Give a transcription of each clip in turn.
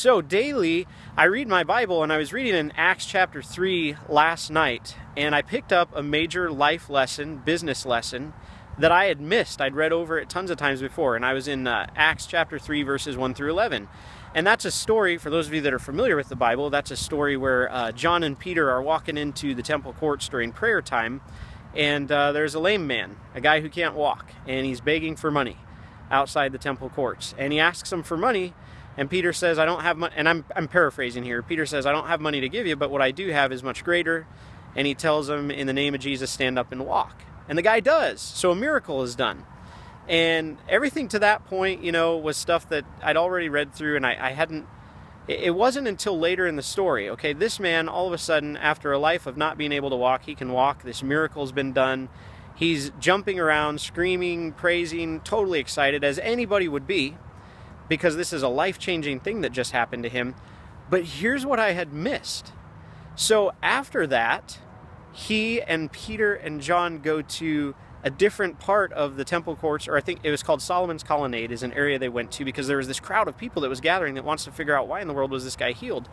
So daily, I read my Bible, and I was reading in Acts chapter 3 last night, and I picked up a major life lesson, business lesson, that I had missed. I'd read over it tons of times before, and I was in Acts chapter 3, verses 1 through 11. And that's a story, for those of you that are familiar with the Bible, that's a story where John and Peter are walking into the temple courts during prayer time, and there's a lame man, a guy who can't walk, and he's begging for money outside the temple courts. And he asks them for money, and Peter says, I don't have money, and I'm paraphrasing here. Peter says, I don't have money to give you, but what I do have is much greater. And he tells him, in the name of Jesus, stand up and walk. And the guy does. So a miracle is done. And everything to that point, was stuff that I'd already read through, and I hadn't, it wasn't until later in the story, okay, this man, all of a sudden, after a life of not being able to walk, he can walk. This miracle's been done. He's jumping around, screaming, praising, totally excited, as anybody would be, because this is a life-changing thing that just happened to him. But here's what I had missed. So after that, he and Peter and John go to a different part of the temple courts, or I think it was called Solomon's Colonnade, is an area they went to, because there was this crowd of people that was gathering that wants to figure out why in the world was this guy healed.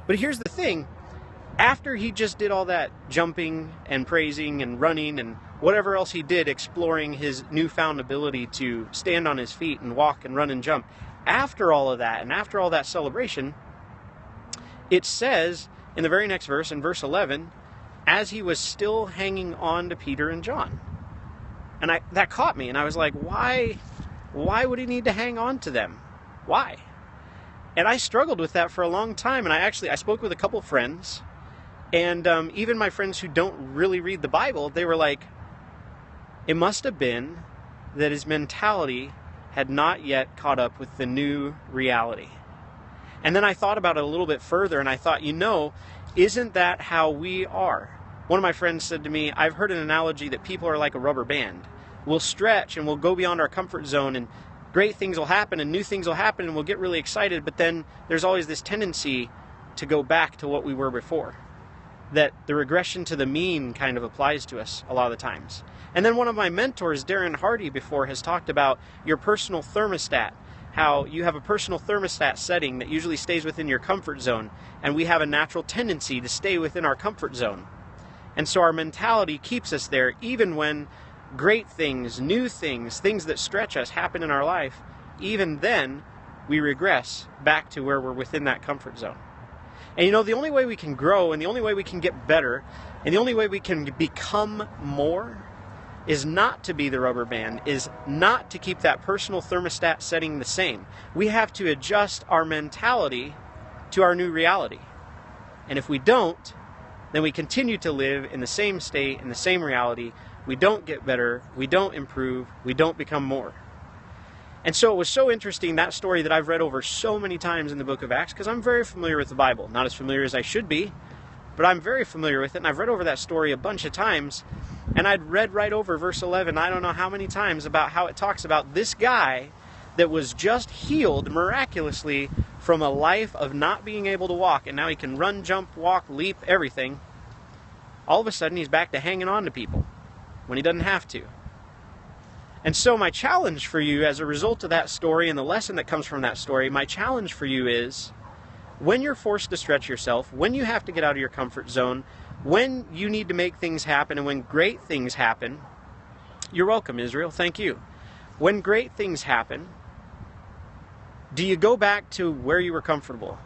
But here's the thing. After he just did all that jumping and praising and running and whatever else he did, exploring his newfound ability to stand on his feet and walk and run and jump, after all of that and after all that celebration, it says in the very next verse, in verse 11, as he was still hanging on to Peter and John. And that caught me, and I was like, why would he need to hang on to them? Why? And I struggled with that for a long time, and I spoke with a couple friends, and even my friends who don't really read the Bible, they were like, it must have been that his mentality had not yet caught up with the new reality. And then I thought about it a little bit further, and I thought, isn't that how we are? One of my friends said to me, I've heard an analogy that people are like a rubber band. We'll stretch and we'll go beyond our comfort zone, and great things will happen and new things will happen, and we'll get really excited, but then there's always this tendency to go back to what we were before. That the regression to the mean kind of applies to us a lot of the times. And then one of my mentors, Doran before, has talked about your personal thermostat, how you have a personal thermostat setting that usually stays within your comfort zone, and we have a natural tendency to stay within our comfort zone. And so our mentality keeps us there even when great things, new things, things that stretch us happen in our life. Even then, we regress back to where we're within that comfort zone. And the only way we can grow, and the only way we can get better, and the only way we can become more is not to be the rubber band, is not to keep that personal thermostat setting the same. We have to adjust our mentality to our new reality. And if we don't, then we continue to live in the same state, in the same reality. We don't get better, we don't improve, we don't become more. And so it was so interesting, that story that I've read over so many times in the book of Acts, because I'm very familiar with the Bible. Not as familiar as I should be, but I'm very familiar with it, and I've read over that story a bunch of times, and I'd read right over verse 11, I don't know how many times, about how it talks about this guy that was just healed miraculously from a life of not being able to walk, and now he can run, jump, walk, leap, everything. All of a sudden, he's back to hanging on to people when he doesn't have to. And so my challenge for you as a result of that story and the lesson that comes from that story, my challenge for you is, when you're forced to stretch yourself, when you have to get out of your comfort zone, when you need to make things happen, and when great things happen, you're welcome, Israel, thank you. When great things happen, do you go back to where you were comfortable?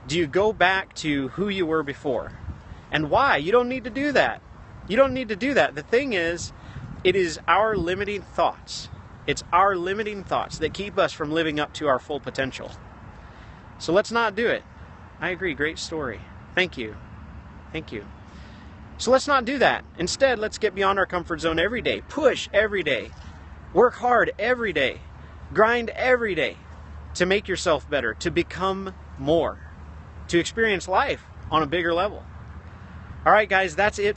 Do you go back to who you were before? And why? You don't need to do that. You don't need to do that. The thing is, it is our limiting thoughts. It's our limiting thoughts that keep us from living up to our full potential. So let's not do it. I agree, great story. Thank you. Thank you. So let's not do that. Instead, let's get beyond our comfort zone every day. Push every day. Work hard every day. Grind every day to make yourself better, to become more, to experience life on a bigger level. All right, guys, that's it